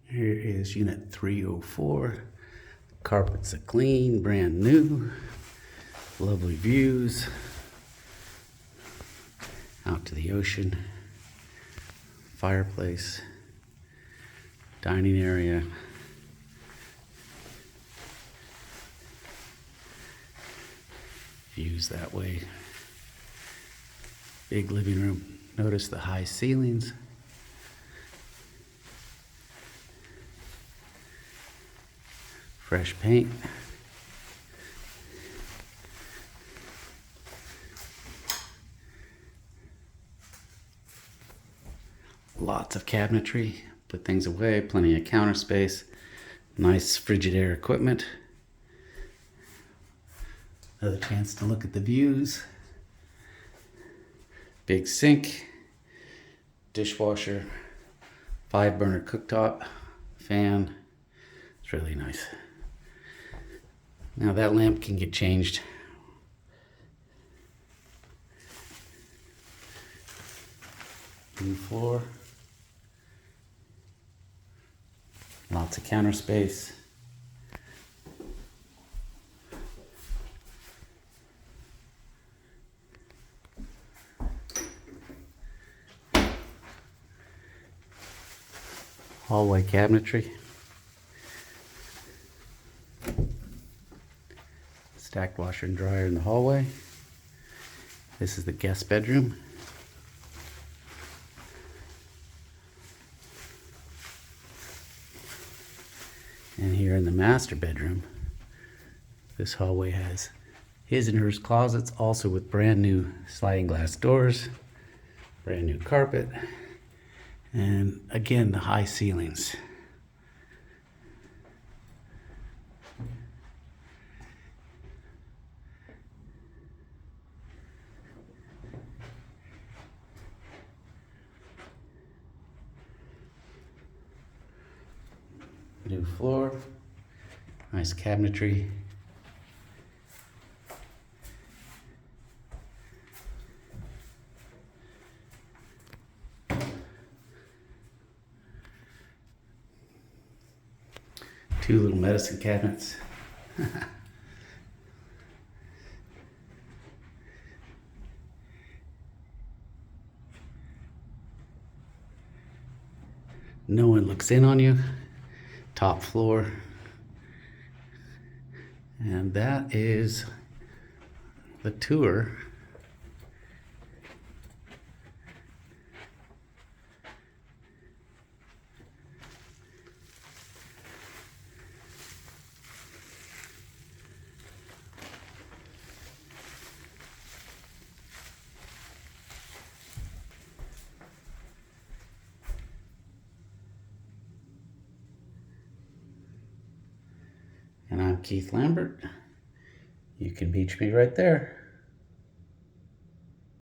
Here is unit 304. Carpets are clean, brand new. Lovely views out to the ocean. Fireplace, dining area. Views that way. Big living room. Notice the high ceilings. Fresh paint. Lots of cabinetry. Put things away. Plenty of counter space. Nice Frigidaire equipment. Another chance to look at the views. Big sink. Dishwasher. 5-burner cooktop. Fan. It's really nice. Now that lamp can get changed. New floor. Lots of counter space. Hallway cabinetry. Stacked washer and dryer in the hallway. This is the guest bedroom. And here in the master bedroom, this hallway has his and hers closets, also with brand new sliding glass doors, brand new carpet, and again, the high ceilings. New floor, nice cabinetry. Two little medicine cabinets. No one looks in on you. Top floor. And that is the tour. And I'm Keith Lambert. You can reach me right there.